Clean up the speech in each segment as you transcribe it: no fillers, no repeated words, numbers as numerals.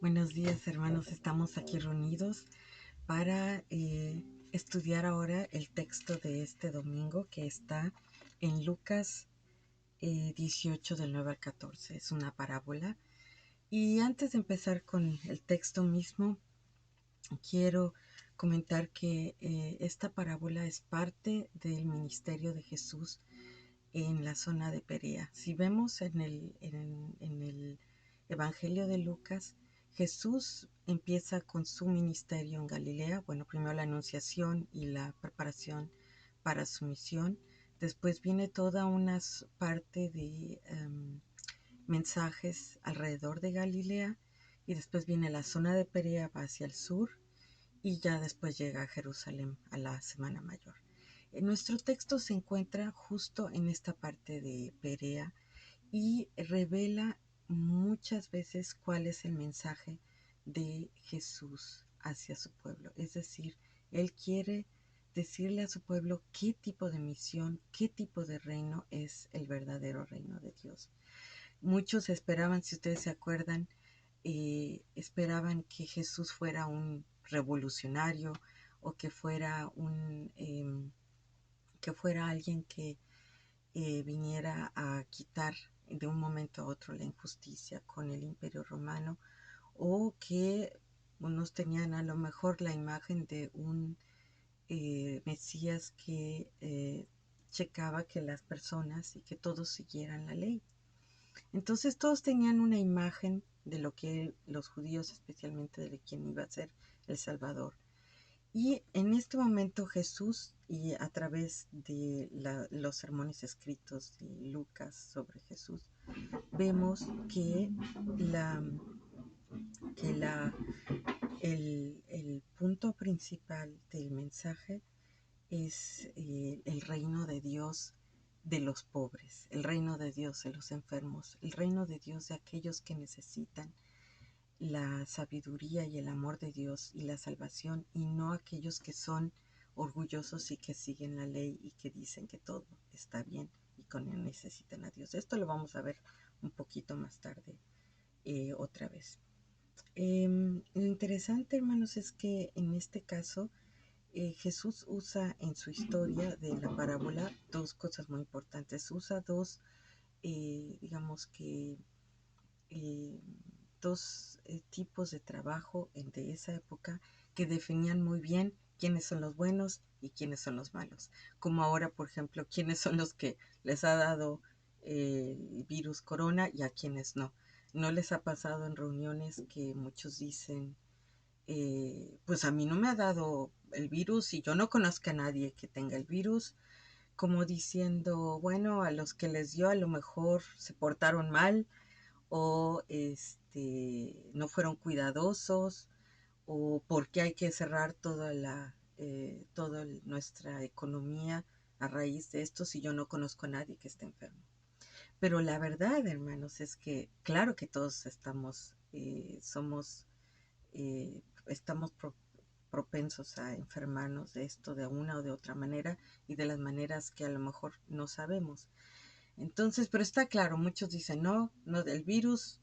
Buenos días, hermanos. Estamos aquí reunidos para estudiar ahora el texto de este domingo que está en Lucas 18 del 9 al 14. Es una parábola. Y antes de empezar con el texto mismo, quiero comentar que esta parábola es parte del ministerio de Jesús en la zona de Perea. Si vemos en el Evangelio de Lucas, Jesús empieza con su ministerio en Galilea. Bueno, primero la anunciación y la preparación para su misión. Después viene toda una parte de mensajes alrededor de Galilea. Y después viene la zona de Perea hacia el sur. Y ya después llega a Jerusalén a la Semana Mayor. Nuestro texto se encuentra justo en esta parte de Perea y revela muchas veces cuál es el mensaje de Jesús hacia su pueblo. Es decir, Él quiere decirle a su pueblo qué tipo de misión, qué tipo de reino es el verdadero reino de Dios. Muchos esperaban, si ustedes se acuerdan, esperaban que Jesús fuera un revolucionario o que fuera alguien que viniera a quitar de un momento a otro la injusticia con el Imperio Romano, o que unos tenían a lo mejor la imagen de un Mesías que checaba que las personas y que todos siguieran la ley. Entonces todos tenían una imagen de lo que los judíos, especialmente de quien iba a ser el Salvador. Y en este momento Jesús, y a través de los sermones escritos de Lucas sobre Jesús, vemos la, que el punto principal del mensaje es el reino de Dios de los pobres, el reino de Dios de los enfermos, el reino de Dios de aquellos que necesitan la sabiduría y el amor de Dios y la salvación, y no aquellos que son orgullosos y que siguen la ley y que dicen que todo está bien y que no necesitan a Dios. Esto lo vamos a ver un poquito más tarde otra vez. Lo interesante, hermanos, es que en este caso Jesús usa en su historia de la parábola dos cosas muy importantes. Usa digamos que, eh, dos tipos de trabajo de esa época que definían muy bien quiénes son los buenos y quiénes son los malos. Como ahora, por ejemplo, quiénes son los que les ha dado el virus corona y a quienes no. ¿No les ha pasado en reuniones que muchos dicen, pues a mí no me ha dado el virus y yo no conozco a nadie que tenga el virus? Como diciendo, bueno, a los que les dio a lo mejor se portaron mal, o no fueron cuidadosos, o por qué hay que cerrar toda nuestra economía a raíz de esto si yo no conozco a nadie que esté enfermo. Pero la verdad, hermanos, es que claro que todos estamos propensos a enfermarnos de esto de una o de otra manera, y de las maneras que a lo mejor no sabemos. Entonces, pero está claro, muchos dicen, no, no del virus,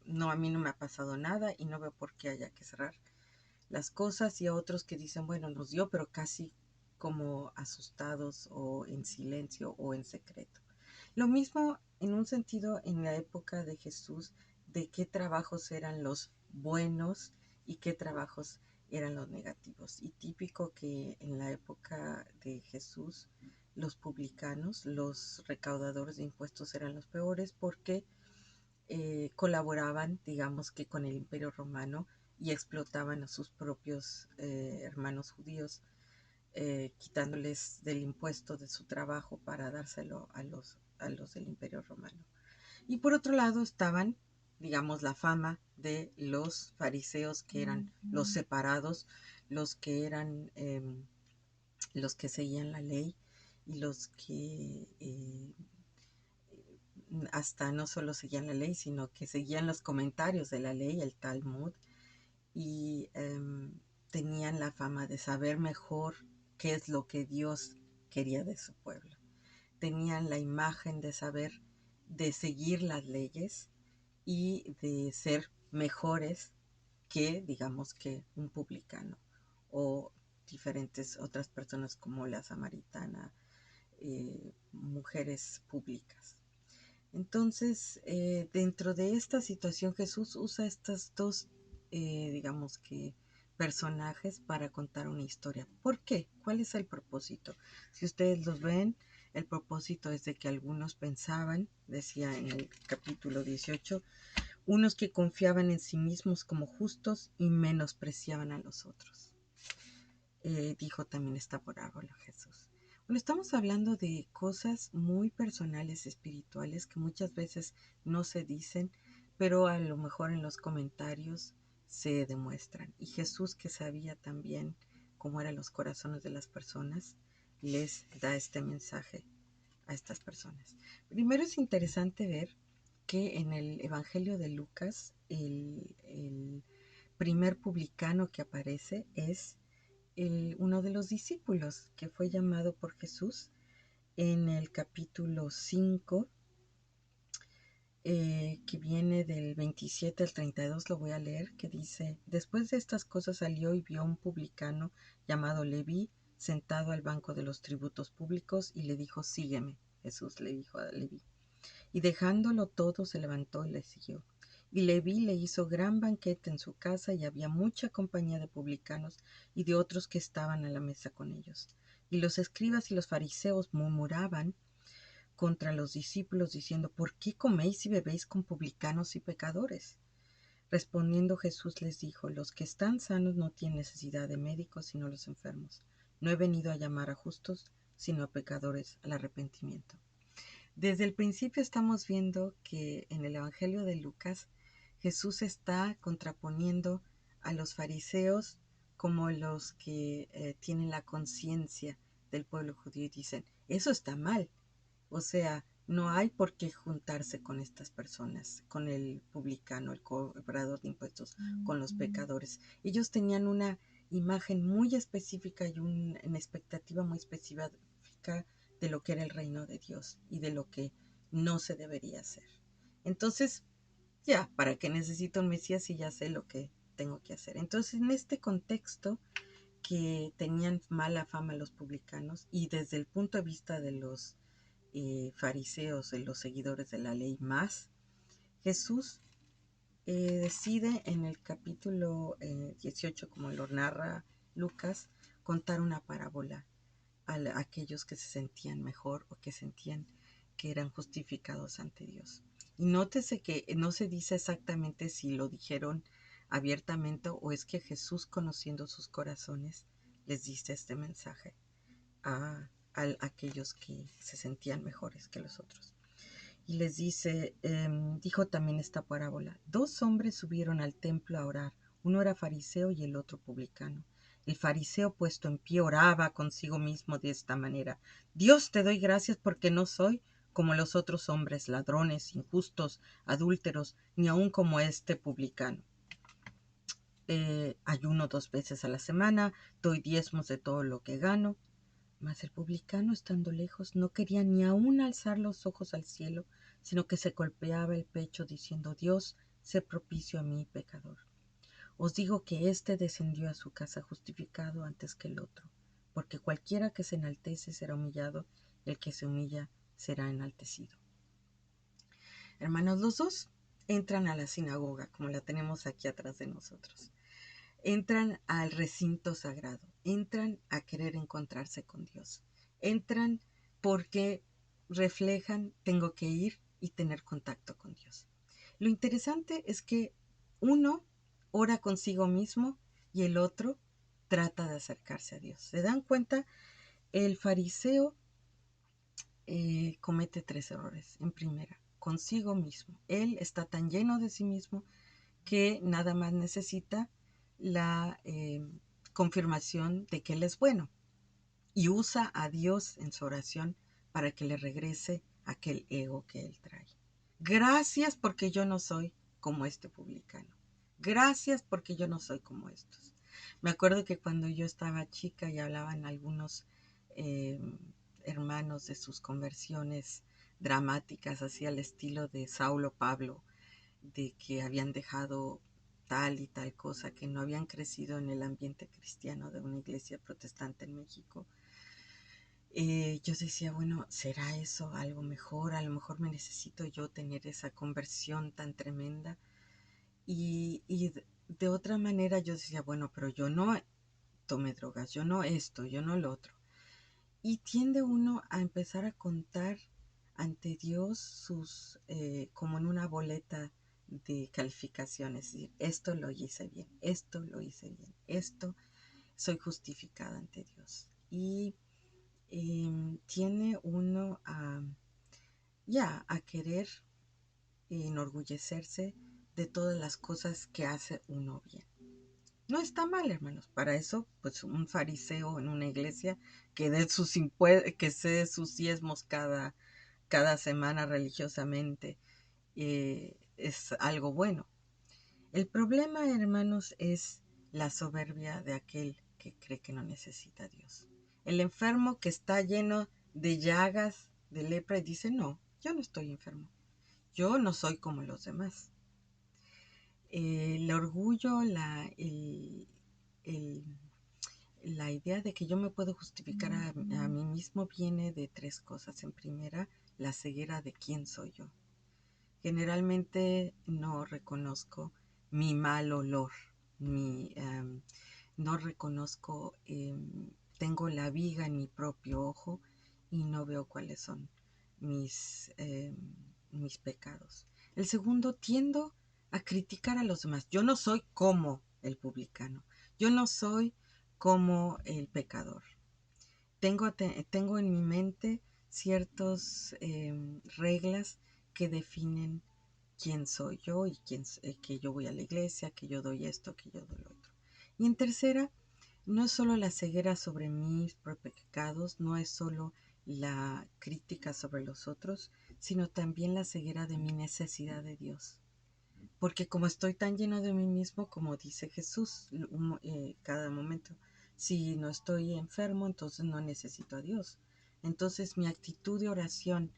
no, a mí no me ha pasado nada y no veo por qué haya que cerrar las cosas, y a otros que dicen, bueno, nos dio, pero casi como asustados o en silencio o en secreto. Lo mismo en un sentido en la época de Jesús, de qué trabajos eran los buenos y qué trabajos eran los negativos. Y típico que en la época de Jesús los publicanos, los recaudadores de impuestos, eran los peores porque colaboraban, digamos que con el Imperio Romano, y explotaban a sus propios hermanos judíos, quitándoles del impuesto de su trabajo para dárselo a los del Imperio Romano. Y por otro lado estaban, digamos, la fama de los fariseos, que eran los separados, los que eran los que seguían la ley, y los que hasta no solo seguían la ley, sino que seguían los comentarios de la ley, el Talmud, y tenían la fama de saber mejor qué es lo que Dios quería de su pueblo. Tenían la imagen de saber, de seguir las leyes y de ser mejores que, digamos, que un publicano o diferentes otras personas como la samaritana, mujeres públicas. Entonces, dentro de esta situación, Jesús usa estas dos, digamos que, personajes para contar una historia. ¿Por qué? ¿Cuál es el propósito? Si ustedes los ven, el propósito es de que algunos pensaban, decía en el capítulo 18, unos que confiaban en sí mismos como justos y menospreciaban a los otros. Dijo también esta parábola Jesús. Bueno, estamos hablando de cosas muy personales, espirituales, que muchas veces no se dicen, pero a lo mejor en los comentarios se demuestran. Y Jesús, que sabía también cómo eran los corazones de las personas, les da este mensaje a estas personas. Primero es interesante ver que en el Evangelio de Lucas, el primer publicano que aparece es uno de los discípulos que fue llamado por Jesús en el capítulo 5, que viene del 27 al 32, lo voy a leer, que dice, después de estas cosas salió y vio un publicano llamado Leví sentado al banco de los tributos públicos y le dijo, sígueme. Jesús le dijo a Leví. Y dejándolo todo se levantó y le siguió. Y Leví le hizo gran banquete en su casa y había mucha compañía de publicanos y de otros que estaban a la mesa con ellos. Y los escribas y los fariseos murmuraban contra los discípulos diciendo, ¿por qué coméis y bebéis con publicanos y pecadores? Respondiendo Jesús les dijo, los que están sanos no tienen necesidad de médicos sino los enfermos. No he venido a llamar a justos sino a pecadores al arrepentimiento. Desde el principio estamos viendo que en el Evangelio de Lucas Jesús está contraponiendo a los fariseos como los que tienen la conciencia del pueblo judío y dicen, eso está mal. O sea, no hay por qué juntarse con estas personas, con el publicano, el cobrador de impuestos, con los pecadores. Ellos tenían una imagen muy específica y una expectativa muy específica de lo que era el reino de Dios y de lo que no se debería hacer. Entonces, ya, ¿para qué necesito un Mesías si ya sé lo que tengo que hacer? Entonces, en este contexto que tenían mala fama los publicanos y desde el punto de vista de los fariseos, de los seguidores de la ley más, Jesús decide en el capítulo 18, como lo narra Lucas, contar una parábola a aquellos que se sentían mejor o que sentían que eran justificados ante Dios. Y nótese que no se dice exactamente si lo dijeron abiertamente o es que Jesús, conociendo sus corazones, les dice este mensaje a aquellos que se sentían mejores que los otros. Y les dice, dijo también esta parábola, dos hombres subieron al templo a orar, uno era fariseo y el otro publicano. El fariseo puesto en pie oraba consigo mismo de esta manera, Dios te doy gracias porque no soy como los otros hombres, ladrones, injustos, adúlteros, ni aun como este publicano. Ayuno 2 veces a la semana, doy diezmos de todo lo que gano. Mas el publicano, estando lejos, no quería ni aun alzar los ojos al cielo, sino que se golpeaba el pecho diciendo, Dios, sé propicio a mí, pecador. Os digo que éste descendió a su casa justificado antes que el otro, porque cualquiera que se enaltece será humillado, el que se humilla será enaltecido. Hermanos, los dos entran a la sinagoga, como la tenemos aquí atrás de nosotros. Entran al recinto sagrado, entran a querer encontrarse con Dios, entran porque reflejan, tengo que ir y tener contacto con Dios. Lo interesante es que uno ora consigo mismo y el otro trata de acercarse a Dios. ¿Se dan cuenta? El fariseo comete 3 errores. En primera, consigo mismo. Él está tan lleno de sí mismo que nada más necesita la confirmación de que Él es bueno y usa a Dios en su oración para que le regrese aquel ego que Él trae. Gracias porque yo no soy como este publicano. Gracias porque yo no soy como estos. Me acuerdo que cuando yo estaba chica y hablaban algunos eh, hermanos de sus conversiones dramáticas, así al estilo de Saulo Pablo, de que habían dejado tal y tal cosa, que no habían crecido en el ambiente cristiano de una iglesia protestante en México, yo decía, bueno, ¿será eso algo mejor? A lo mejor me necesito yo tener esa conversión tan tremenda. Y de otra manera yo decía, bueno, pero yo no tomé drogas, yo no esto, yo no lo otro. Y tiende uno a empezar a contar ante Dios como en una boleta de calificaciones, es decir, esto lo hice bien, esto lo hice bien, esto soy justificada ante Dios. Y tiene uno a querer enorgullecerse de todas las cosas que hace uno bien. No está mal, hermanos. Para eso, pues un fariseo en una iglesia que se dé sus diezmos cada semana religiosamente es algo bueno. El problema, hermanos, es la soberbia de aquel que cree que no necesita a Dios. El enfermo que está lleno de llagas, de lepra, y dice, no, yo no estoy enfermo. Yo no soy como los demás. El orgullo, el- la idea de que yo me puedo justificar a mí mismo viene de tres cosas. En primera, la ceguera de quién soy yo. Generalmente no reconozco mi mal olor, no reconozco, tengo la viga en mi propio ojo y no veo cuáles son mis, em, mis pecados. El segundo, tiendo a criticar a los demás. Yo no soy como el publicano, yo no soy como el pecador. Tengo en mi mente ciertas reglas que definen quién soy yo y que yo voy a la iglesia, que yo doy esto, que yo doy lo otro. Y en tercera, no es solo la ceguera sobre mis propios pecados, no es solo la crítica sobre los otros, sino también la ceguera de mi necesidad de Dios. Porque como estoy tan lleno de mí mismo, como dice Jesús, cada momento, si no estoy enfermo, entonces no necesito a Dios. Entonces mi actitud de oración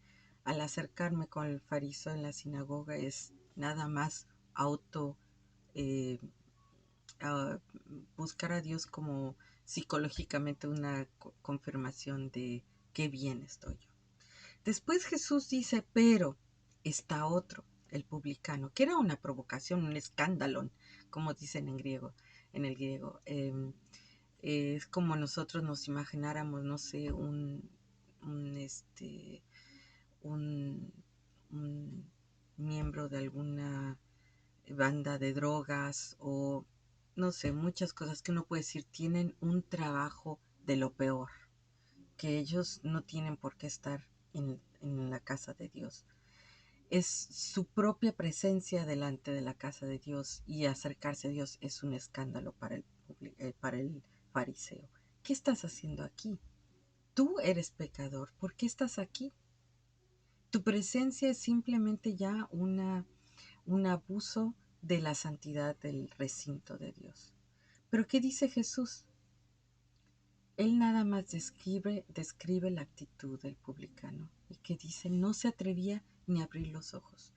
al acercarme con el fariseo en la sinagoga es nada más auto eh, a buscar a Dios como psicológicamente una confirmación de qué bien estoy yo. Después Jesús dice, pero está otro, el publicano, que era una provocación, un escándalo, como dicen en el griego. Es como nosotros nos imagináramos, no sé, un, este, un, un miembro de alguna banda de drogas o no sé, muchas cosas que uno puede decir tienen un trabajo de lo peor, que ellos no tienen por qué estar en la casa de Dios. Es su propia presencia delante de la casa de Dios y acercarse a Dios es un escándalo para el fariseo. ¿Qué estás haciendo aquí? Tú eres pecador. ¿Por qué estás aquí? Tu presencia es simplemente ya un abuso de la santidad del recinto de Dios. Pero ¿qué dice Jesús? Él nada más describe la actitud del publicano y que dice no se atrevía ni a abrir los ojos.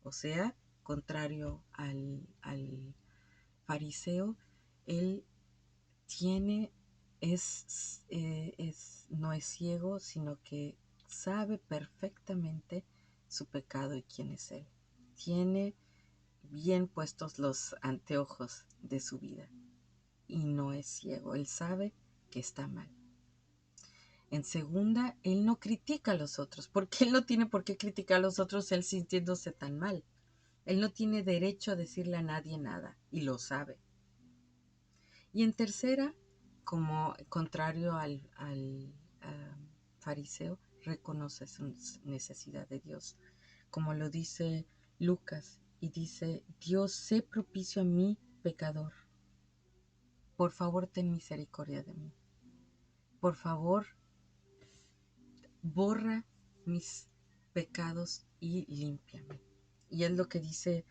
O sea, contrario al fariseo, él tiene, no es ciego, sino que sabe perfectamente su pecado y quién es él. Tiene bien puestos los anteojos de su vida y no es ciego. Él sabe que está mal. En segunda, él no critica a los otros, porque él no tiene por qué criticar a los otros él sintiéndose tan mal. Él no tiene derecho a decirle a nadie nada y lo sabe. Y en tercera, como contrario al fariseo, reconoce su necesidad de Dios, como lo dice Lucas, y dice, Dios, sé propicio a mí, pecador. Por favor, ten misericordia de mí. Por favor, borra mis pecados y límpiame. Y es lo que dice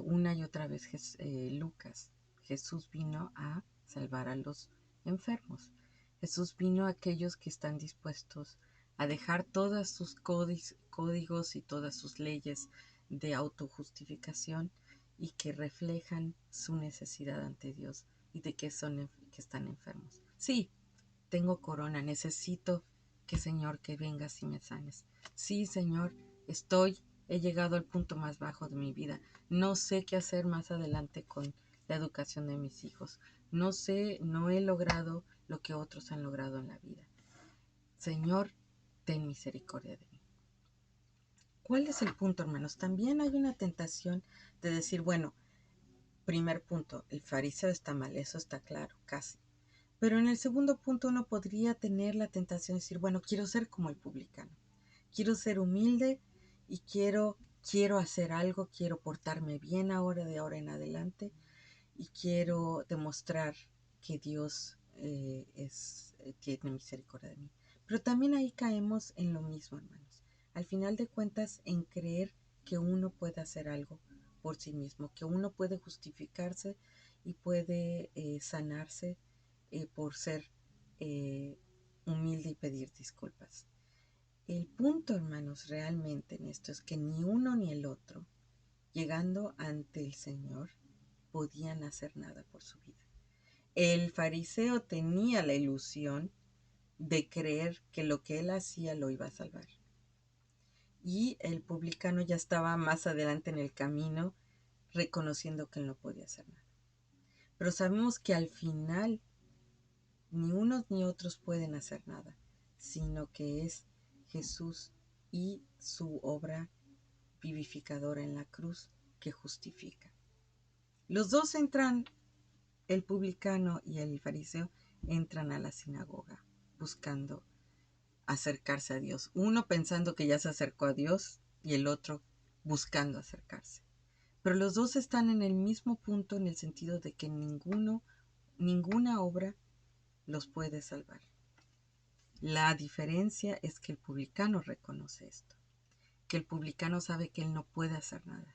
una y otra vez Lucas. Jesús vino a salvar a los enfermos. Jesús vino a aquellos que están dispuestos a dejar todos sus códigos y todas sus leyes de autojustificación y que reflejan su necesidad ante Dios y de que que están enfermos. Sí, tengo corona, necesito Señor, que vengas y me sanes. Sí, Señor, he llegado al punto más bajo de mi vida. No sé qué hacer más adelante con la educación de mis hijos. No he logrado lo que otros han logrado en la vida. Señor, ten misericordia de mí. ¿Cuál es el punto, hermanos? También hay una tentación de decir, bueno, primer punto, el fariseo está mal, eso está claro, casi. Pero en el segundo punto uno podría tener la tentación de decir, bueno, quiero ser como el publicano. Quiero ser humilde y quiero hacer algo, quiero portarme bien de ahora en adelante, y quiero demostrar que Dios tiene misericordia de mí. Pero también ahí caemos en lo mismo, hermanos. Al final de cuentas, en creer que uno puede hacer algo por sí mismo, que uno puede justificarse y puede sanarse por ser eh, humilde y pedir disculpas. El punto, hermanos, realmente en esto es que ni uno ni el otro, llegando ante el Señor, podían hacer nada por su vida. El fariseo tenía la ilusión de creer que lo que él hacía lo iba a salvar. Y el publicano ya estaba más adelante en el camino, reconociendo que él no podía hacer nada. Pero sabemos que al final ni unos ni otros pueden hacer nada, sino que es Jesús y su obra vivificadora en la cruz que justifica. Los dos entran, el publicano y el fariseo entran a la sinagoga buscando acercarse a Dios. Uno pensando que ya se acercó a Dios y el otro buscando acercarse. Pero los dos están en el mismo punto en el sentido de que ninguna obra los puede salvar. La diferencia es que el publicano reconoce esto, que el publicano sabe que él no puede hacer nada,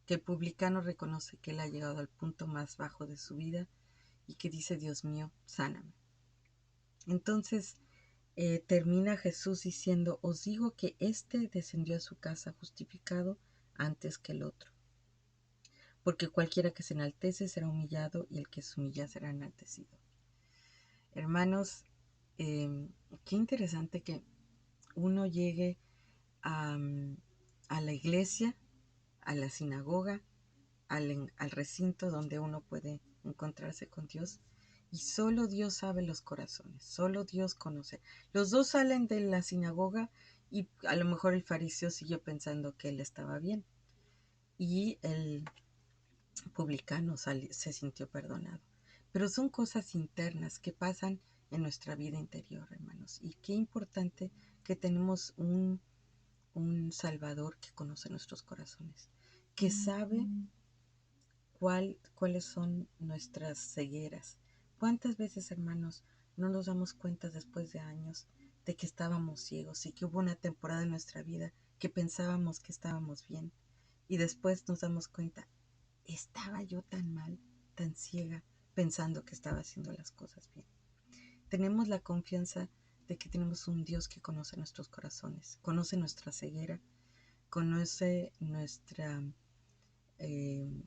que el publicano reconoce que él ha llegado al punto más bajo de su vida y que dice, Dios mío, sáname. Entonces termina Jesús diciendo, os digo que éste descendió a su casa justificado antes que el otro, porque cualquiera que se enaltece será humillado y el que se humilla será enaltecido. Hermanos, qué interesante que uno llegue a la iglesia, a la sinagoga, al recinto donde uno puede encontrarse con Dios, y solo Dios sabe los corazones, solo Dios conoce. Los dos salen de la sinagoga y a lo mejor el fariseo siguió pensando que él estaba bien y el publicano se sintió perdonado. Pero son cosas internas que pasan en nuestra vida interior, hermanos, y qué importante que tenemos un Salvador que conoce nuestros corazones, que sabe cuáles son nuestras cegueras. ¿Cuántas veces, hermanos, no nos damos cuenta después de años de que estábamos ciegos y que hubo una temporada en nuestra vida que pensábamos que estábamos bien y después nos damos cuenta, estaba yo tan mal, tan ciega, pensando que estaba haciendo las cosas bien? Tenemos la confianza de que tenemos un Dios que conoce nuestros corazones, conoce nuestra ceguera, conoce nuestra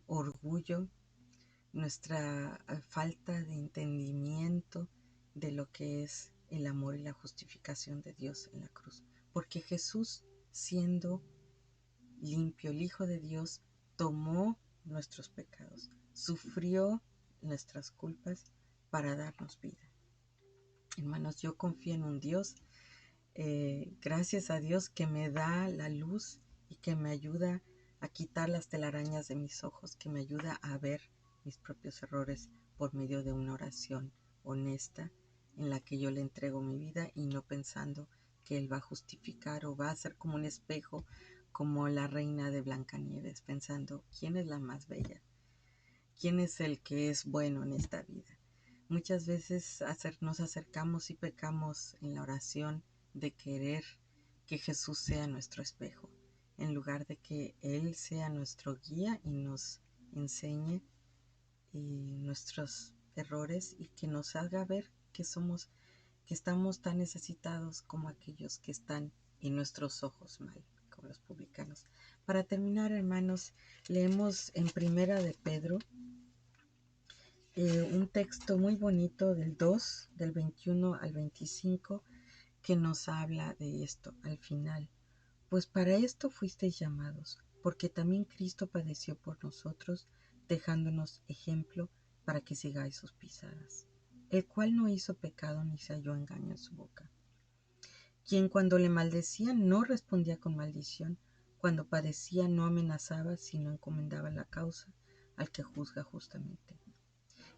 orgullo, nuestra falta de entendimiento de lo que es el amor y la justificación de Dios en la cruz. Porque Jesús, siendo limpio, el Hijo de Dios, tomó nuestros pecados, sufrió nuestras culpas para darnos vida. Hermanos, yo confío en un Dios, gracias a Dios, que me da la luz y que me ayuda a quitar las telarañas de mis ojos, que me ayuda a ver mis propios errores por medio de una oración honesta en la que yo le entrego mi vida y no pensando que Él va a justificar o va a ser como un espejo, como la reina de Blancanieves, pensando quién es la más bella, quién es el que es bueno en esta vida. Muchas veces nos acercamos y pecamos en la oración de querer que Jesús sea nuestro espejo, en lugar de que Él sea nuestro guía y nos enseñe nuestros errores y que nos haga ver que estamos tan necesitados como aquellos que están en nuestros ojos mal, como los publicanos, para terminar, hermanos, leemos en Primera de Pedro un texto muy bonito del 2, del 21 al 25, que nos habla de esto al final. Pues para esto fuisteis llamados, porque también Cristo padeció por nosotros, dejándonos ejemplo para que sigáis sus pisadas, el cual no hizo pecado ni se halló engaño en su boca, quien cuando le maldecían no respondía con maldición, cuando padecía no amenazaba, sino encomendaba la causa al que juzga justamente,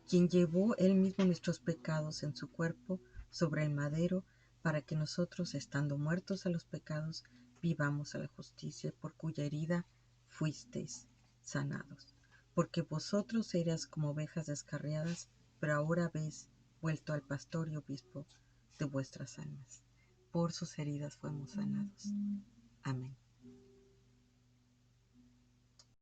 quien llevó él mismo nuestros pecados en su cuerpo sobre el madero, para que nosotros, estando muertos a los pecados, vivamos a la justicia, por cuya herida fuisteis sanados. Porque vosotros eras como ovejas descarriadas, pero ahora habéis vuelto al pastor y obispo de vuestras almas. Por sus heridas fuimos sanados. Amén.